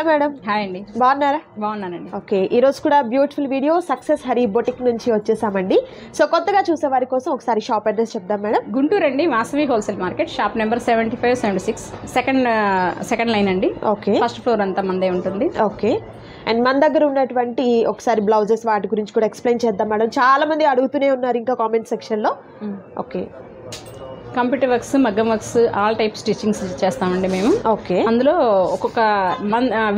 Madam. Hi అండి. బాగున్నారా? బాగున్నానండి. ఓకే, ఈరోజు కూడా beautiful video success Hari boutique నుంచి వచ్చేసామండి. సో కొత్తగా చూసే వారి కోసం ఒకసారి షాప్ అడ్రస్ చెప్దాం మేడం. గుంటూరు అండి, Vasavi wholesale market, shop number 7576, second line అండి. ఓకే, ఫస్ట్ ఫ్లోర్ అంతా మందే ఉంటుంది. ఓకే. అండ్ మన దగ్గర ఉన్నటువంటి ఒకసారి బ్లౌజెస్ వాటి గురించి కూడా ఎక్స్ప్లెయిన్ చేద్దాం మేడం. చాలా మంది అడుగుతూనే ఉన్నారు ఇంకా కామెంట్ సెక్షన్లో. ఓకే, కంప్యూటర్ వర్క్స్, మగ్గం వర్క్స్, ఆల్ టైప్ స్టిచ్చింగ్స్ చేస్తామండి మేము. ఓకే. అందులో ఒక్కొక్క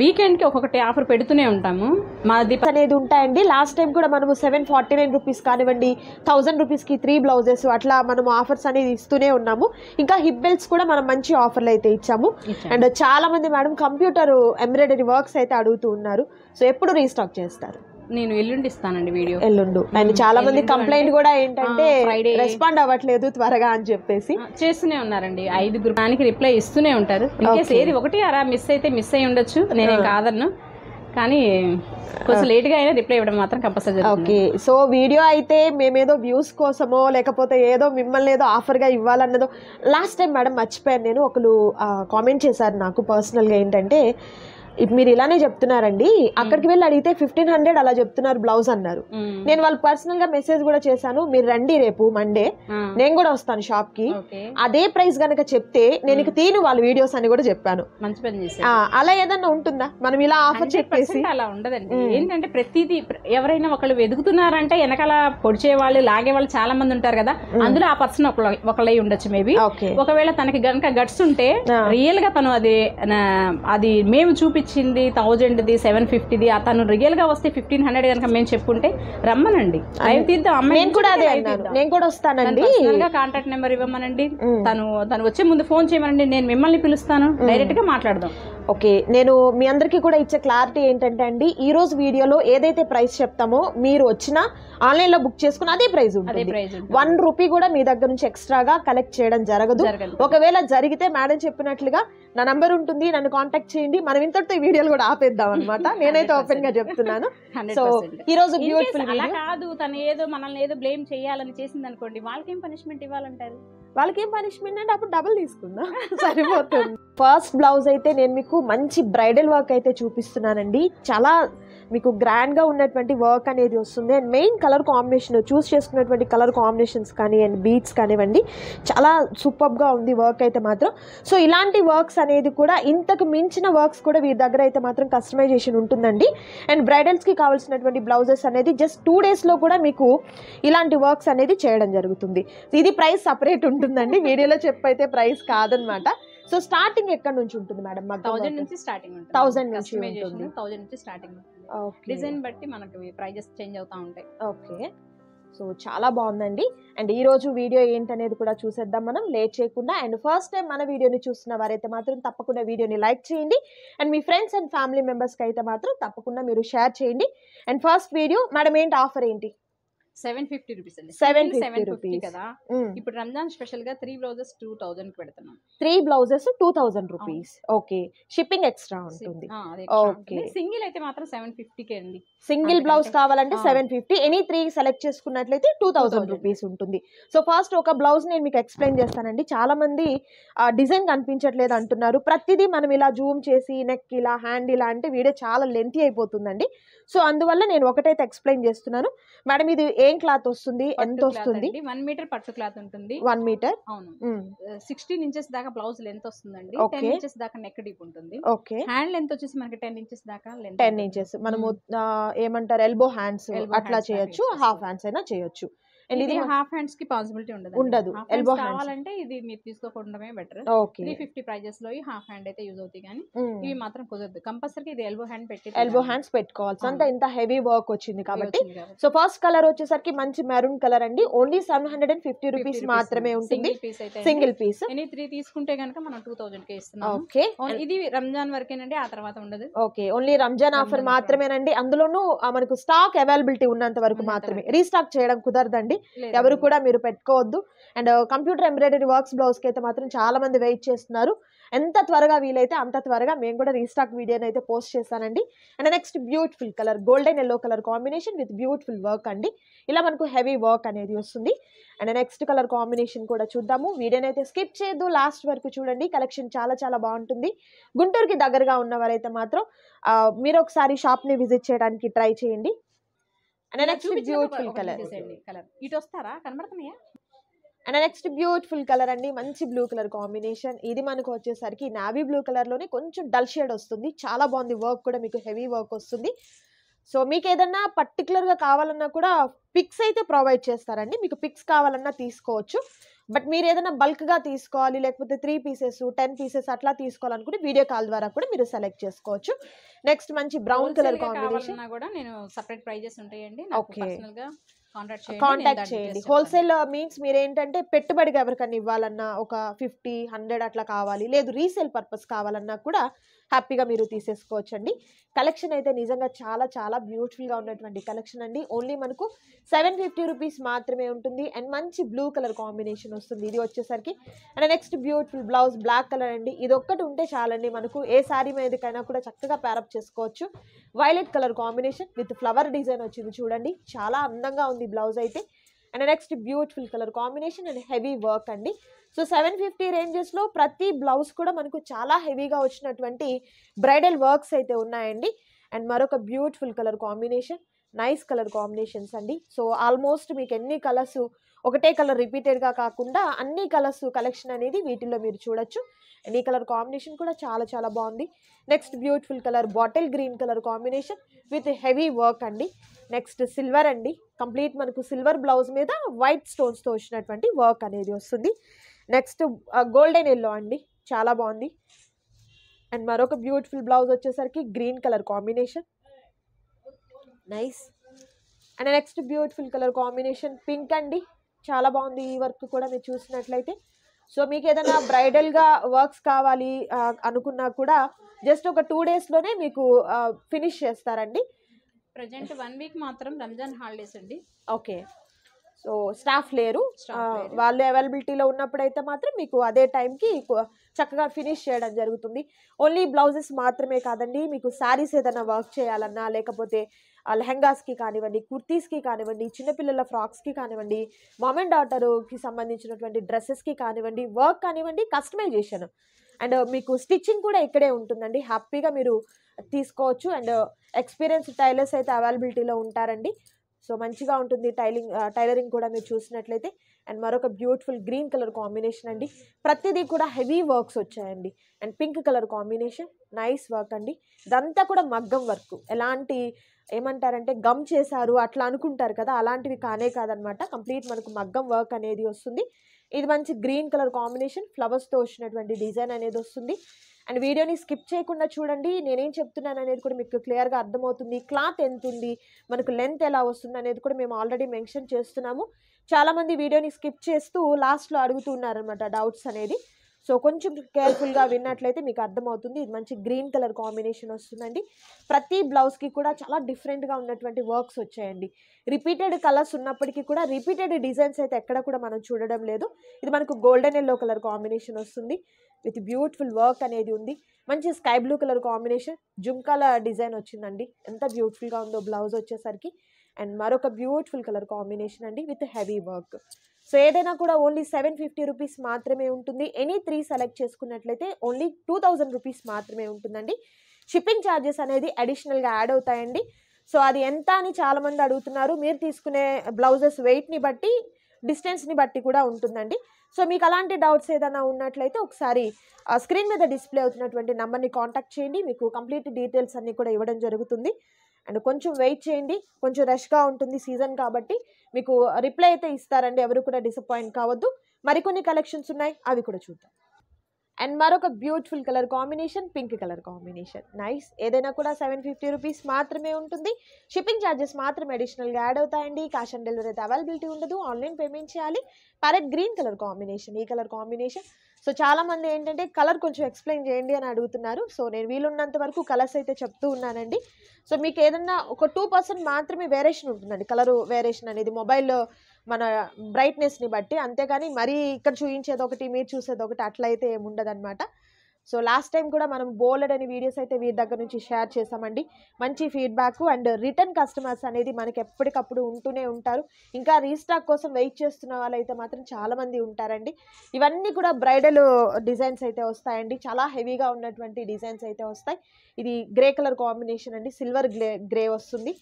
వీకెండ్కి ఒక్కొక్కటి ఆఫర్ పెడుతూనే ఉంటాము. మాది అనేది ఉంటాయండి. లాస్ట్ టైం కూడా మనము 749 రూపీస్ కానివ్వండి, 1000 రూపీస్కి 3 బ్లౌజెస్ అట్లా మనము ఆఫర్స్ అనేది ఇస్తూనే ఉన్నాము. ఇంకా హిప్ బెల్ట్స్ కూడా మనం మంచి ఆఫర్లు అయితే ఇచ్చాము. అండ్ చాలా మంది మేడం కంప్యూటర్ ఎంబ్రాయిడరీ వర్క్స్ అయితే అడుగుతూ ఉన్నారు. సో ఎప్పుడు రీస్టాక్ చేస్తారు? నేను ఎల్లుండి ఇస్తానండి వీడియో. ఎల్లుండు. అండ్ చాలా మంది కంప్లైంట్ కూడా ఏంటంటే రెస్పాండ్ అవ్వట్లేదు త్వరగా అని చెప్పేసి చేస్తూనే ఉన్నారండి. 5 దానికి రిప్లై ఇస్తూనే ఉంటారు. ఇన్కేస్ ఏది ఒకటి అలా మిస్ అయితే మిస్ అయ్యి ఉండొచ్చు, నేనేం కాదన్ను, కానీ కొంచెం లేట్గా అయినా రిప్లై ఇవ్వడం మాత్రం కంపల్సరీ. ఓకే, సో వీడియో అయితే మేమేదో వ్యూస్ కోసమో లేకపోతే ఏదో మిమ్మల్ని ఏదో ఆఫర్గా ఇవ్వాలన్నదో లాస్ట్ టైం మేడం మర్చిపోయాను నేను. ఒకరు కామెంట్ చేశారు నాకు పర్సనల్గా, ఏంటంటే మీరు ఇలానే చెప్తున్నారండి, అక్కడికి వెళ్ళి అడిగితే 1500 అలా చెప్తున్నారు బ్లౌజ్ అన్నారు. నేను వాళ్ళు పర్సనల్ గా మెసేజ్ కూడా చేశాను, మీరు రండి రేపు మండే, నేను కూడా వస్తాను షాప్ కి, అదే ప్రైస్ గనక చెప్తే నేను ఇక తీను వాళ్ళ వీడియోస్ అని కూడా చెప్పాను. మంచి పని చేశారు. అలా ఏదన్నా ఉంటుందా మనం ఇలా ఆఫర్ చెప్పేసి? అలా ఉండదండి. ఏంటంటే ప్రతిదీ ఎవరైనా ఒకళ్ళు వెతుకుతున్నారంటే వెనకాల పొడిచే వాళ్ళు, లాగే వాళ్ళు చాలా మంది ఉంటారు కదా, అందులో ఆ పర్సన్ ఒకళ్ళై ఉండొచ్చు మేబీ. ఒకవేళ తనకి గనక గట్స్ ఉంటే రియల్ గా తను అది మేము చూపించింది 1000ది 750ది, తను రియల్ గా వస్తే 1500 కనుక మేము చెప్పుకుంటే రమ్మనండి, లైవ్ తీద్దాం. నేను కూడా అదే అన్నాను, నేను కూడా వస్తానండి. కాంటాక్ట్ నెంబర్ ఇవ్వమనండి, తను వచ్చే ముందు ఫోన్ చేయమనండి, నేను మిమ్మల్ని పిలుస్తాను, డైరెక్ట్ గా మాట్లాడదాం. ఓకే, నేను మీ అందరికీ కూడా ఇచ్చే క్లారిటీ ఏంటంటే అండి, ఈ రోజు వీడియోలో ఏదైతే ప్రైస్ చెప్తామో మీరు వచ్చినా ఆన్లైన్ లో బుక్ చేసుకుని అదే ప్రైస్ ఉంటుంది. 1 రూపీ కూడా మీ దగ్గర నుంచి ఎక్స్ట్రాగా కలెక్ట్ చేయడం జరగదు. ఒకవేళ జరిగితే మేడం చెప్పినట్లుగా నా నంబర్ ఉంటుంది, నన్ను కాంటాక్ట్ చేయండి. మనం ఇంతటితో ఈ వీడియోలు కూడా ఆపేద్దాం అనమాట. నేనైతే ఓపెన్ గా చెప్తున్నాను. సో ఈ రోజు బ్యూటిఫుల్ అలా కాదు, తను ఏదో మనల్ని ఏదో బ్లేమ్ చేయాలని చేసింది అనుకోండి, వాళ్ళకేం పనిష్మెంట్ ఇవ్వాలంటారు? వాళ్ళకేం పనిష్మెంట్ అంటే అప్పుడు డబుల్ తీసుకుందా సరిపోతుంది. ఫస్ట్ బ్లౌజ్ అయితే నేను మీకు మంచి బ్రైడల్ వర్క్ అయితే చూపిస్తున్నానండి. చాలా మీకు గ్రాండ్ గా ఉన్నటువంటి వర్క్ అనేది వస్తుంది. అండ్ మెయిన్ కలర్ కాంబినేషన్ చూస్ చేసుకున్నటువంటి కలర్ కాంబినేషన్స్ కానీ అండ్ బీట్స్ కానివ్వండి, చాలా సూపర్ గా ఉంది వర్క్ అయితే మాత్రం. సో ఇలాంటి వర్క్స్ అనేది కూడా ఇంతకు మించిన వర్క్స్ కూడా వీరి దగ్గర అయితే మాత్రం కస్టమైజేషన్ ఉంటుందండి. అండ్ బ్రైడల్స్ కి కావాల్సినటువంటి బ్లౌజెస్ అనేది జస్ట్ 2 days లో కూడా మీకు ఇలాంటి వర్క్స్ అనేది చేయడం జరుగుతుంది. ఇది ప్రైస్ సపరేట్ ఉంటుందండి, వీడియోలో చెప్పైతే ప్రైస్ కాదనమాట. సో స్టార్టింగ్ ఎక్కడ నుంచి ఉంటుంది మేడం? 1000 నుంచి స్టార్టింగ్ ఉంటుంది. 1000 నుంచి ఉంటుంది. 1000 నుంచి స్టార్టింగ్ ఉంటుంది. డిజైన్ బట్టి మనకి ప్రైజెస్ చేంజ్ అవుతా ఉంటాయి. ఓకే, సో చాలా బాగుందండి. అండ్ ఈ రోజు వీడియో ఏంటనేది కూడా చూసేద్దాం మనం లేట్ చేయకుండా. అండ్ ఫస్ట్ టైం మన వీడియోని చూస్తున్న వారైతే మాత్రం తప్పకుండా వీడియోని లైక్ చేయండి. And me friends and family మెంబర్స్కి అయితే మాత్రం తప్పకుండా మీరు షేర్ చేయండి. అండ్ ఫస్ట్ వీడియో మేడం ఏంటి ఆఫర్ ఏంటి? 750 రూపీస్ అండి. 750 కదా. ఇప్పుడు రంజాన్ స్పెషల్ గా 3 బ్లౌజెస్ 2000 కి పెడుతున్నాం. 3 blouses 2000 rupees. Okay, shipping extra ఉంటుంది. ఓకే, సింగిల్ అయితే మాత్రం 750 కే అండి. సింగిల్ బ్లౌజ్ కావాలంటే 750, ఎనీ 3 సెలెక్ట్ చేసుకున్నట్లయితే 2000 రూపీస్ ఉంటుంది. సో ఫస్ట్ ఒక బ్లౌజ్ నేను మీకు ఎక్స్ప్లెయిన్ చేస్తానండి. చాలా మంది డిజైన్ కనిపించట్లేదు అంటున్నారు. ప్రతిదీ మనం ఇలా జూమ్ చేసి నెక్ ఇలా హ్యాండ్ ఇలా అంటే వీడియో చాలా లెంతీ అయిపోతుందండి. సో అందువల్ల నేను ఒకటైతే ఎక్స్ప్లెయిన్ చేస్తున్నాను. మేడం ఇది ఏం క్లాత్ వస్తుంది, ఎంత వస్తుంది? 1 మీటర్ పట్టు క్లాత్ ఉంటుంది. 1 మీటర్. అవును. 16 ఇంచెస్ దాకా బ్లౌజ్ లెంత్ వస్తుందండి. 10 ఇంచెస్ దాకా నెక్ డీప్ ఉంటుంది. ఓకే, హ్యాండ్ లెంత్ వచ్చేసి మనకి 10 ఇంచెస్ దాకా లెంత్. 10 ఇంచెస్ మనము ఏమంటారు ఎల్బో హ్యాండ్స్ అట్లా చేయొచ్చు, హాఫ్ హ్యాండ్స్ అయినా చేయొచ్చు. ఇది హాఫ్ హ్యాండ్స్ కి పాసిబిలిటీ ఉండదు. ఎల్బో కావాలంటే ఇది మీరు తీసుకోవడమే బెటర్. 350 ప్రైజెస్ లో ఈ హాఫ్ హ్యాండ్ అయితే యూజ్ అవుతాయి, కానీ ఇవి మాత్రం కుదరదు. కంపల్సరీ ఇది ఎల్బో హ్యాండ్స్ పెట్టుకోవాల్సి. అంత ఇంత హెవీ వర్క్ వచ్చింది కాబట్టి. సో ఫస్ట్ కలర్ వచ్చేసరికి మంచి మెరూన్ కలర్ అండి. ఓన్లీ 750 రూపీస్ మాత్రమే ఉంటుంది సింగిల్ పీస్. ఎనీ 3 తీసుకుంటే కనుక మనం 2000 కే ఇస్తున్నాం. ఓకే, ఇది రంజాన్ వరకేనండి, ఆ తర్వాత ఉండదు. ఓకే, ఓన్లీ రంజాన్ ఆఫర్ మాత్రమేనండి. అందులోనూ మనకు స్టాక్ అవైలబిలిటీ ఉన్నంత వరకు మాత్రమే, రీస్టాక్ చేయడం కుదరదండి. ఎవరు కూడా మీరు పెట్టుకోవద్దు. అండ్ కంప్యూటర్ ఎంబ్రాయిడరీ వర్క్స్ బ్లౌజ్కి అయితే మాత్రం చాలా మంది వెయిట్ చేస్తున్నారు. ఎంత త్వరగా వీలైతే అంత త్వరగా మేము కూడా రీస్టాక్ వీడియోని అయితే పోస్ట్ చేస్తానండి. And next beautiful colour golden yellow colour combination with beautiful work అండి. ఇలా మనకు హెవీ వర్క్ అనేది వస్తుంది. అండ్ నెక్స్ట్ కలర్ కాంబినేషన్ కూడా చూద్దాము. వీడియోని అయితే స్కిప్ చేయొద్దు, లాస్ట్ వరకు చూడండి. కలెక్షన్ చాలా చాలా బాగుంటుంది. గుంటూరుకి దగ్గరగా ఉన్నవారైతే మాత్రం మీరు ఒకసారి షాప్ని విజిట్ చేయడానికి ట్రై చేయండి. అండ్ నెక్స్ట్ బ్యూటిఫుల్ కలర్ ఇటు వస్తారా, కనబడుతున్నాయా? అండ్ నెక్స్ట్ బ్యూటిఫుల్ కలర్ అండి, మంచి బ్లూ కలర్ కాంబినేషన్. ఇది మనకు వచ్చేసరికి నావీ బ్లూ కలర్లోనే కొంచెం డల్ షేడ్ వస్తుంది. చాలా బాగుంది. వర్క్ కూడా మీకు హెవీ వర్క్ వస్తుంది. సో మీకు ఏదన్నా పర్టికులర్గా కావాలన్నా కూడా పిక్స్ అయితే ప్రొవైడ్ చేస్తారండి. మీకు పిక్స్ కావాలన్నా తీసుకోవచ్చు. బట్ మీరు ఏదైనా బల్క్గా తీసుకోవాలి, లేకపోతే 3 pieces 10 pieces అట్లా తీసుకోవాలనుకుంటే వీడియో కాల్ ద్వారా కూడా మీరు సెలెక్ట్ చేసుకోవచ్చు. నెక్స్ట్ మంచి బ్రౌన్ కలర్ కాంబినేషన్ కూడా నేను సెపరేట్ ప్రైజెస్ ఉంటాయండి. ఓకే, కాంటాక్ట్ చేయండి. హోల్సేల్ మీన్స్ మీరు ఏంటంటే పెట్టుబడిగా ఎవరికన్నా ఇవ్వాలన్నా ఒక 50, 100 అట్లా కావాలి, లేదు రీసేల్ పర్పస్ కావాలన్నా కూడా హ్యాపీగా మీరు తీసేసుకోవచ్చు అండి. కలెక్షన్ అయితే నిజంగా చాలా చాలా బ్యూటిఫుల్గా ఉన్నటువంటి కలెక్షన్ అండి. ఓన్లీ మనకు 750 రూపీస్ మాత్రమే ఉంటుంది. అండ్ మంచి బ్లూ కలర్ కాంబినేషన్ వస్తుంది ఇది వచ్చేసరికి. And next beautiful blouse black colour అండి. ఇది ఒక్కటి ఉంటే చాలండి, మనకు ఏ శారీ మీదకైనా కూడా చక్కగా ప్యారప్ చేసుకోవచ్చు. Violet colour combination with flower design వచ్చింది చూడండి, చాలా అందంగా ఉంది బ్లౌజ్ అయితే. And next beautiful colour combination and heavy work అండి. సో 750 రేంజెస్లో ప్రతి బ్లౌజ్ కూడా మనకు చాలా హెవీగా వచ్చినటువంటి బ్రైడల్ వర్క్స్ అయితే ఉన్నాయండి. అండ్ మరొక beautiful colour combination, nice colour combinations అండి. సో ఆల్మోస్ట్ మీకు ఎన్ని కలర్స్, ఒకటే కలర్ రిపీటెడ్గా కాకుండా అన్ని కలర్స్ కలెక్షన్ అనేది వీటిల్లో మీరు చూడొచ్చు. అండ్ ఈ కలర్ కాంబినేషన్ కూడా చాలా చాలా బాగుంది. Next beautiful colour bottle green colour combination with heavy work అండి. నెక్స్ట్ సిల్వర్ అండి, కంప్లీట్ మనకు సిల్వర్ బ్లౌజ్ మీద వైట్ స్టోన్స్తో వచ్చినటువంటి వర్క్ అనేది వస్తుంది. నెక్స్ట్ గోల్డెన్ ఎల్లో అండి, చాలా బాగుంది. అండ్ మరొక బ్యూటిఫుల్ బ్లౌజ్ వచ్చేసరికి green colour combination, nice. And next beautiful colour combination pink అండి, చాలా బాగుంది ఈ వర్క్ కూడా మీరు చూసినట్లయితే. సో మీకు ఏదైనా బ్రైడల్గా వర్క్స్ కావాలి అనుకున్నా కూడా జస్ట్ ఒక 2 daysలోనే మీకు ఫినిష్ చేస్తారండి. ప్రజెంట్ 1 week మాత్రం రంజాన్ హాలిడేస్ అండి. ఓకే, సో స్టాఫ్ లేరు, వాళ్ళు అవైలబిలిటీలో ఉన్నప్పుడైతే మాత్రం మీకు అదే టైంకి చక్కగా ఫినిష్ చేయడం జరుగుతుంది. ఓన్లీ బ్లౌజెస్ మాత్రమే కాదండి, మీకు శారీస్ ఏదైనా వర్క్ చేయాలన్నా, లేకపోతే లెహంగాస్కి కానివ్వండి, కుర్తీస్కి కానివ్వండి, చిన్నపిల్లల ఫ్రాక్స్కి కానివ్వండి, మామ్ అండ్ డాటర్కి సంబంధించినటువంటి డ్రెస్సెస్కి కానివ్వండి, వర్క్ కానివ్వండి, కస్టమైజేషన్ అండ్ మీకు స్టిచ్చింగ్ కూడా ఇక్కడే ఉంటుందండి. హ్యాపీగా మీరు తీసుకోవచ్చు. అండ్ ఎక్స్పీరియన్స్ టైలర్స్ అయితే అవైలబిలిటీలో ఉంటారండి. సో మంచిగా ఉంటుంది టైలరింగ్ కూడా మీరు చూసినట్లయితే. అండ్ మరొక బ్యూటిఫుల్ గ్రీన్ కలర్ కాంబినేషన్ అండి, ప్రతిదీ కూడా హెవీ వర్క్స్ వచ్చాయండి. And pink colour combination, nice work అండి. ఇదంతా కూడా మగ్గం వర్క్, ఎలాంటి ఏమంటారంటే గమ్ చేశారు అట్లా అనుకుంటారు కదా, అలాంటివి కానే కాదనమాట. కంప్లీట్ మనకు మగ్గం వర్క్ అనేది వస్తుంది. ఇది మంచి గ్రీన్ కలర్ కాంబినేషన్, ఫ్లవర్స్తో వచ్చినటువంటి డిజైన్ అనేది వస్తుంది. అండ్ వీడియోని స్కిప్ చేయకుండా చూడండి, నేనేం చెప్తున్నాను అనేది కూడా మీకు క్లియర్గా అర్థమవుతుంది. క్లాత్ ఎంత ఉంది, మనకు లెంత్ ఎలా వస్తుంది అనేది కూడా మేము ఆల్రెడీ మెన్షన్ చేస్తున్నాము. చాలామంది వీడియోని స్కిప్ చేస్తూ లాస్ట్లో అడుగుతున్నారనమాట డౌట్స్ అనేది. సో కొంచెం కేర్ఫుల్గా విన్నట్లయితే మీకు అర్థమవుతుంది. ఇది మంచి గ్రీన్ కలర్ కాంబినేషన్ వస్తుందండి. ప్రతి బ్లౌజ్కి కూడా చాలా డిఫరెంట్గా ఉన్నటువంటి వర్క్స్ వచ్చాయండి. రిపీటెడ్ కలర్స్ ఉన్నప్పటికీ కూడా రిపీటెడ్ డిజైన్స్ అయితే ఎక్కడ కూడా మనం చూడడం లేదు. ఇది మనకు గోల్డెన్ ఎల్లో కలర్ కాంబినేషన్ వస్తుంది విత్ బ్యూటిఫుల్ వర్క్ అనేది ఉంది. మంచి స్కై బ్లూ కలర్ కాంబినేషన్, జుమ్కాల డిజైన్ వచ్చిందండి, ఎంత బ్యూటిఫుల్గా ఉందో బ్లౌజ్ వచ్చేసరికి. అండ్ మరొక బ్యూటిఫుల్ కలర్ కాంబినేషన్ అండి విత్ హెవీ వర్క్. సో ఏదైనా కూడా ఓన్లీ 750 రూపీస్ మాత్రమే ఉంటుంది. ఎనీ 3 సెలెక్ట్ చేసుకున్నట్లయితే ఓన్లీ 2000 రూపీస్ మాత్రమే ఉంటుందండి. షిప్పింగ్ ఛార్జెస్ అనేది అడిషనల్గా యాడ్ అవుతాయండి. సో అది ఎంత అని చాలామంది అడుగుతున్నారు. మీరు తీసుకునే బ్లౌజెస్ వెయిట్ని బట్టి, డిస్టెన్స్ని బట్టి కూడా ఉంటుందండి. సో మీకు అలాంటి డౌట్స్ ఏదైనా ఉన్నట్లయితే ఒకసారి స్క్రీన్ మీద డిస్ప్లే అవుతున్నటువంటి నెంబర్ని కాంటాక్ట్ చేయండి. మీకు కంప్లీట్ డీటెయిల్స్ అన్నీ కూడా ఇవ్వడం జరుగుతుంది. అండ్ కొంచెం వెయిట్ చేయండి, కొంచెం రష్గా ఉంటుంది సీజన్ కాబట్టి. మీకు రిప్లై అయితే ఇస్తారండి, ఎవరు కూడా డిసప్పాయింట్ కావద్దు. మరికొన్ని కలెక్షన్స్ ఉన్నాయి, అవి కూడా చూద్దాం. అండ్ మరొక beautiful colour combination, pink colour combination, nice. ఏదైనా కూడా 750 రూపీస్ మాత్రమే ఉంటుంది. షిప్పింగ్ ఛార్జెస్ మాత్రం అడిషనల్గా యాడ్ అవుతాయండి. క్యాష్ ఆన్ డెలివరీ అయితే అవైలబిలిటీ ఉండదు, ఆన్లైన్ పేమెంట్ చేయాలి. ప్యారెట్ గ్రీన్ కలర్ కాంబినేషన్, ఈ కలర్ కాంబినేషన్. సో చాలామంది ఏంటంటే కలర్ కొంచెం ఎక్స్ప్లెయిన్ చేయండి అని అడుగుతున్నారు. సో నేను వీలున్నంత వరకు కలర్స్ అయితే చెప్తూ ఉన్నానండి. సో మీకు ఏదన్నా ఒక 2% మాత్రమే వేరియేషన్ ఉంటుందండి, కలర్ వేరియేషన్ అనేది. మొబైల్ మన బ్రైట్నెస్ని బట్టి, అంతేగాని మరీ ఇక్కడ చూపించేది ఒకటి మీరు చూసేది ఒకటి అట్లయితే ఏముండదన్నమాట. సో లాస్ట్ టైం కూడా మనం బోల్డ్ అనే వీడియోస్ అయితే వీరి దగ్గర నుంచి షేర్ చేసామండి. మంచి ఫీడ్బ్యాక్ అండ్ రిటర్న్ కస్టమర్స్ అనేది మనకి ఎప్పటికప్పుడు ఉంటూనే ఉంటారు. ఇంకా రీస్టాక్ కోసం వెయిట్ చేస్తున్న వాళ్ళైతే మాత్రం చాలామంది ఉంటారండి. ఇవన్నీ కూడా బ్రైడల్ డిజైన్స్ అయితే వస్తాయండి. చాలా హెవీగా ఉన్నటువంటి డిజైన్స్ అయితే వస్తాయి. ఇది గ్రే కలర్ కాంబినేషన్ అండి, సిల్వర్ గ్రే వస్తుంది.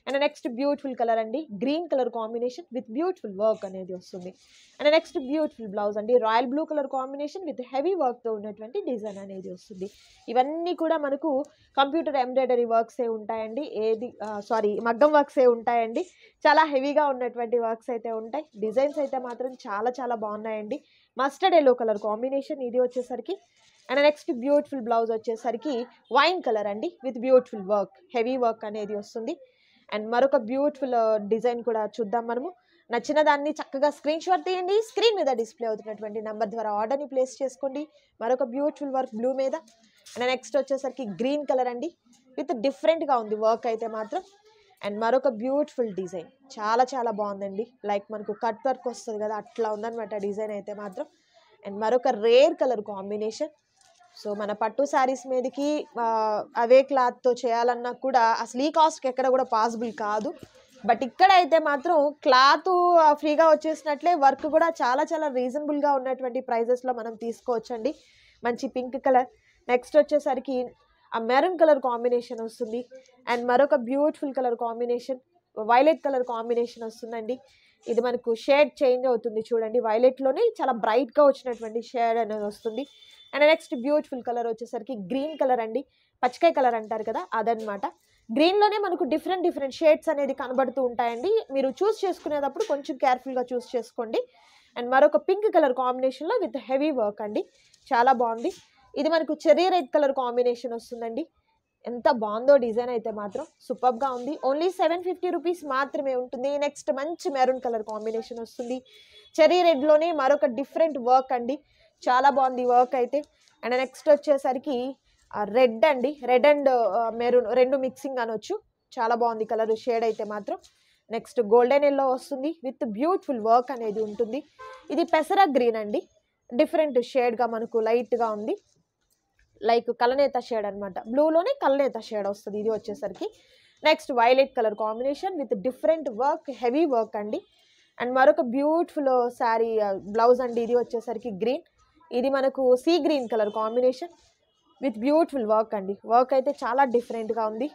అండ్ నెక్స్ట్ బ్యూటిఫుల్ కలర్ అండి, green colour combination with beautiful work అనేది వస్తుంది. అండ్ నెక్స్ట్ బ్యూటిఫుల్ బ్లౌజ్ అండి, royal blue colour combination with heavy వర్క్తో ఉన్నటువంటి డిజైన్ అనేది వస్తుంది. ఇవన్నీ కూడా మనకు కంప్యూటర్ ఎంబ్రాయిడరీ వర్క్సే ఉంటాయండి, మగ్గం వర్క్సే ఉంటాయండి. చాలా హెవీగా ఉన్నటువంటి వర్క్స్ అయితే ఉంటాయి. డిజైన్స్ అయితే మాత్రం చాలా చాలా బాగున్నాయండి. మస్టర్డ్ ఎల్లో కలర్ కాంబినేషన్ ఇది వచ్చేసరికి. అండ్ నెక్స్ట్ బ్యూటిఫుల్ బ్లౌజ్ వచ్చేసరికి వైన్ కలర్ అండి with beautiful work, heavy work అనేది వస్తుంది. అండ్ మరొక బ్యూటిఫుల్ డిజైన్ కూడా చూద్దాం మనము. నచ్చిన దాన్ని చక్కగా స్క్రీన్ షాట్ తీయండి, స్క్రీన్ మీద డిస్ప్లే అవుతున్నటువంటి నెంబర్ ద్వారా ఆర్డర్ని ప్లేస్ చేసుకోండి. మరొక బ్యూటిఫుల్ వర్క్ బ్లూ మీద. అండ్ నెక్స్ట్ వచ్చేసరికి గ్రీన్ కలర్ అండి విత్ డిఫరెంట్గా ఉంది వర్క్ అయితే మాత్రం. అండ్ మరొక బ్యూటిఫుల్ డిజైన్, చాలా చాలా బాగుందండి. లైక్ మనకు కట్ వర్క్ వస్తుంది కదా, అట్లా ఉందన్నమాట డిజైన్ అయితే మాత్రం. అండ్ మరొక రేర్ కలర్ కాంబినేషన్. సో మన పట్టు శారీస్ మీదకి అవే క్లాత్తో చేయాలన్నా కూడా అసలు ఈ కాస్ట్కి ఎక్కడ కూడా పాసిబుల్ కాదు. బట్ ఇక్కడ అయితే మాత్రం క్లాత్ ఫ్రీగా వచ్చేసినట్లే వర్క్ కూడా చాలా చాలా రీజనబుల్గా ఉన్నటువంటి ప్రైజెస్లో మనం తీసుకోవచ్చండి. మంచి పింక్ కలర్, నెక్స్ట్ వచ్చేసరికి ఆ మెరూన్ కలర్ కాంబినేషన్ వస్తుంది. అండ్ మరొక beautiful colour combination violet colour combination వస్తుందండి. ఇది మనకు షేడ్ చేంజ్ అవుతుంది చూడండి, వైలెట్లోనే చాలా బ్రైట్గా వచ్చినటువంటి షేడ్ అనేది వస్తుంది. అండ్ నెక్స్ట్ బ్యూటిఫుల్ కలర్ వచ్చేసరికి గ్రీన్ కలర్ అండి, పచ్చికాయ కలర్ అంటారు కదా అదనమాట. గ్రీన్లోనే మనకు డిఫరెంట్ షేడ్స్ అనేది కనబడుతూ ఉంటాయండి. మీరు చూస్ చేసుకునేటప్పుడు కొంచెం కేర్ఫుల్గా చూస్ చేసుకోండి. అండ్ మరొక పింక్ కలర్ కాంబినేషన్లో విత్ హెవీ వర్క్ అండి, చాలా బాగుంది. ఇది మనకు చెర్రీ రెడ్ కలర్ కాంబినేషన్ వస్తుందండి. ఎంత బాగుందో డిజైన్ అయితే మాత్రం, సూపర్గా ఉంది. ఓన్లీ 750 రూపీస్ మాత్రమే ఉంటుంది. నెక్స్ట్ మంచి మెరూన్ కలర్ కాంబినేషన్ వస్తుంది. చెర్రీ రెడ్లోనే మరొక డిఫరెంట్ వర్క్ అండి, చాలా బాగుంది వర్క్ అయితే. అండ్ నెక్స్ట్ వచ్చేసరికి రెడ్ అండి, రెడ్ అండ్ మెరూన్ రెండు మిక్సింగ్ అనొచ్చు, చాలా బాగుంది కలర్ షేడ్ అయితే మాత్రం. నెక్స్ట్ గోల్డెన్ ఎల్లో వస్తుంది విత్ బ్యూటిఫుల్ వర్క్ అనేది ఉంటుంది. ఇది పెసర గ్రీన్ అండి, డిఫరెంట్ షేడ్గా మనకు లైట్గా ఉంది, లైక్ కలనేత షేడ్ అనమాట. బ్లూలోనే కలనేత షేడ్ వస్తుంది ఇది వచ్చేసరికి. Next violet colour combination with different work, heavy work అండి. అండ్ మరొక బ్యూటిఫుల్ శారీ బ్లౌజ్ అండి, ఇది వచ్చేసరికి గ్రీన్. ఇది మనకు sea green colour combination with beautiful work అండి. వర్క్ అయితే చాలా డిఫరెంట్గా ఉంది.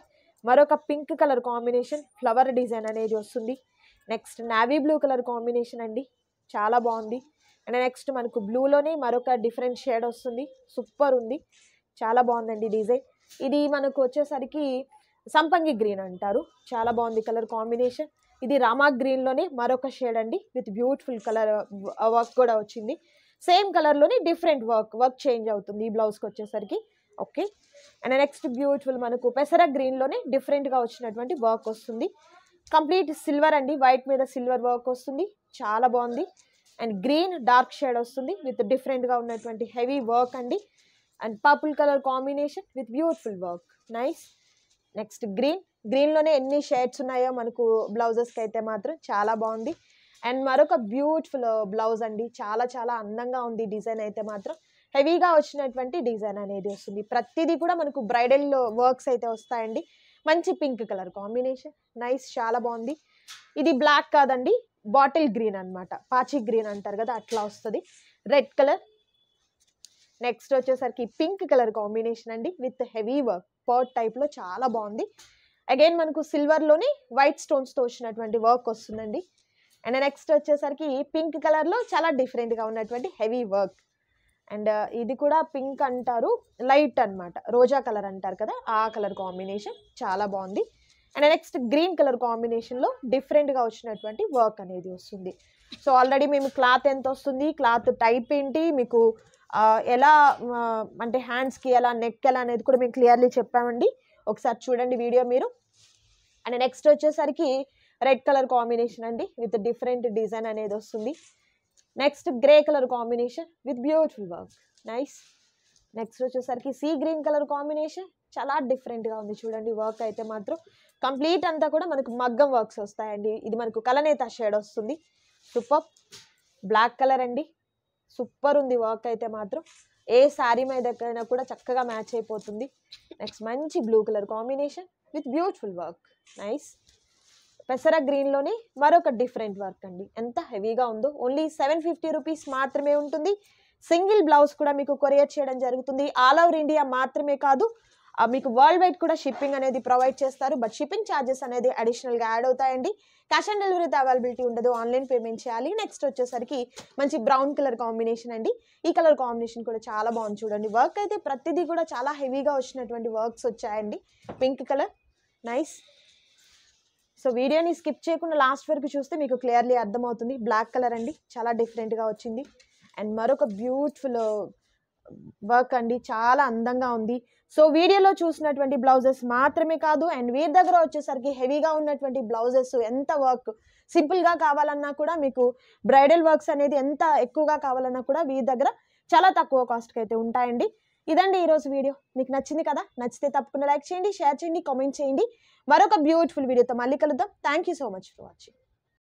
మరొక pink colour combination flower design అనేది వస్తుంది. Next navy blue colour combination అండి, చాలా బాగుంది. అండ్ నెక్స్ట్ మనకు బ్లూలోనే మరొక డిఫరెంట్ షేడ్ వస్తుంది, సూపర్ ఉంది, చాలా బాగుందండి డిజైన్. ఇది మనకు వచ్చేసరికి సంపంగి గ్రీన్ అంటారు, చాలా బాగుంది కలర్ కాంబినేషన్. ఇది రామా గ్రీన్లోనే మరొక షేడ్ అండి విత్ బ్యూటిఫుల్ కలర్ వర్క్ కూడా వచ్చింది. సేమ్ కలర్లోనే డిఫరెంట్ వర్క్ చేంజ్ అవుతుంది ఈ బ్లౌజ్కి వచ్చేసరికి. ఓకే. అండ్ నెక్స్ట్ బ్యూటిఫుల్ మనకు పెసర గ్రీన్లోనే డిఫరెంట్గా వచ్చినటువంటి వర్క్ వస్తుంది. కంప్లీట్ సిల్వర్ అండి, వైట్ మీద సిల్వర్ వర్క్ వస్తుంది, చాలా బాగుంది. అండ్ గ్రీన్ డార్క్ షేడ్ వస్తుంది విత్ డిఫరెంట్గా ఉన్నటువంటి హెవీ వర్క్ అండి. And purple colour combination with beautiful work, nice. Next గ్రీన్లోనే ఎన్ని షేడ్స్ ఉన్నాయో మనకు బ్లౌజెస్కి అయితే మాత్రం చాలా బాగుంది. అండ్ మరొక బ్యూటిఫుల్ బ్లౌజ్ అండి, చాలా చాలా అందంగా ఉంది డిజైన్ అయితే మాత్రం. హెవీగా వచ్చినటువంటి డిజైన్ అనేది వస్తుంది. ప్రతిదీ కూడా మనకు బ్రైడల్ వర్క్స్ అయితే వస్తాయండి. మంచి పింక్ కలర్ కాంబినేషన్, నైస్, చాలా బాగుంది. ఇది బ్లాక్ కాదండి, బాటిల్ గ్రీన్ అనమాట, పాచి గ్రీన్ అంటారు కదా అట్లా వస్తుంది. Red colour. నెక్స్ట్ వచ్చేసరికి పింక్ కలర్ కాంబినేషన్ అండి విత్ హెవీ వర్క్, పర్ట్ టైప్లో చాలా బాగుంది. అగైన్ మనకు సిల్వర్లోనే వైట్ స్టోన్స్తో వచ్చినటువంటి వర్క్ వస్తుందండి. అండ్ నెక్స్ట్ వచ్చేసరికి పింక్ కలర్లో చాలా డిఫరెంట్గా ఉన్నటువంటి హెవీ వర్క్. అండ్ ఇది కూడా పింక్ అంటారు, లైట్ అనమాట, రోజా కలర్ అంటారు కదా ఆ కలర్ కాంబినేషన్, చాలా బాగుంది. అండ్ నెక్స్ట్ గ్రీన్ కలర్ కాంబినేషన్లో డిఫరెంట్గా వచ్చినటువంటి వర్క్ అనేది వస్తుంది. సో ఆల్రెడీ మేము క్లాత్ ఎంత వస్తుంది, క్లాత్ టైప్ ఏంటి, మీకు ఎలా అంటే హ్యాండ్స్కి ఎలా, నెక్ ఎలా అనేది కూడా మేము క్లియర్లీ చెప్పామండి, ఒకసారి చూడండి వీడియో మీరు. అండ్ నెక్స్ట్ వచ్చేసరికి రెడ్ కలర్ కాంబినేషన్ అండి విత్ డిఫరెంట్ డిజైన్ అనేది వస్తుంది. Next grey colour combination with beautiful work, nice. Next వచ్చేసరికి సీ గ్రీన్ కలర్ కాంబినేషన్, చాలా డిఫరెంట్గా ఉంది చూడండి వర్క్ అయితే మాత్రం. కంప్లీట్ అంతా కూడా మనకు మగ్గం వర్క్స్ వస్తాయండి. ఇది మనకు కలనేత షేడ్ వస్తుంది, సూపర్. బ్లాక్ కలర్ అండి, సూపర్ ఉంది వర్క్ అయితే మాత్రం. ఏ శారీ మీదకైనా కూడా చక్కగా మ్యాచ్ అయిపోతుంది. నెక్స్ట్ మంచి blue colour combination with beautiful work. Nice. పెసర గ్రీన్లోనే మరొక డిఫరెంట్ వర్క్ అండి. ఎంత హెవీగా ఉందో. ఓన్లీ 750 రూపీస్ మాత్రమే ఉంటుంది. సింగిల్ బ్లౌజ్ కూడా మీకు కొరియర్ చేయడం జరుగుతుంది. ఆల్ ఓవర్ ఇండియా మాత్రమే కాదు, మీకు వరల్డ్ వైడ్ కూడా షిప్పింగ్ అనేది ప్రొవైడ్ చేస్తారు. బట్ షిప్పింగ్ ఛార్జెస్ అనేది అడిషనల్గా యాడ్ అవుతాయండి. క్యాష్ ఆన్ డెలివరీతో అవైలబిలిటీ ఉండదు, ఆన్లైన్ పేమెంట్ చేయాలి. నెక్స్ట్ వచ్చేసరికి మంచి బ్రౌన్ కలర్ కాంబినేషన్ అండి. ఈ కలర్ కాంబినేషన్ కూడా చాలా బాగుంది చూడండి. వర్క్ అయితే ప్రతిదీ కూడా చాలా హెవీగా వచ్చినటువంటి వర్క్స్ వచ్చాయండి. Pink colour, nice. సో వీడియోని స్కిప్ చేయకుండా లాస్ట్ వరకు చూస్తే మీకు క్లియర్లీ అర్థమవుతుంది. బ్లాక్ కలర్ అండి, చాలా డిఫరెంట్గా వచ్చింది. అండ్ మరొక బ్యూటిఫుల్ వర్క్ అండి, చాలా అందంగా ఉంది. సో వీడియోలో చూసినటువంటి బ్లౌజెస్ మాత్రమే కాదు, అండ్ వీరి దగ్గర వచ్చేసరికి హెవీగా ఉన్నటువంటి బ్లౌజెస్, ఎంత వర్క్ సింపుల్గా కావాలన్నా కూడా, మీకు బ్రైడల్ వర్క్స్ అనేది ఎంత ఎక్కువగా కావాలన్నా కూడా వీరి దగ్గర చాలా తక్కువ కాస్ట్కి అయితే ఉంటాయండి. ఇదండి ఈరోజు వీడియో. మీకు నచ్చింది కదా? నచ్చితే తప్పకుండా లైక్ చేయండి, షేర్ చేయండి, కామెంట్ చేయండి. మరొక బ్యూటిఫుల్ వీడియోతో మళ్ళీ కలుద్దాం. Thank you so much for watching.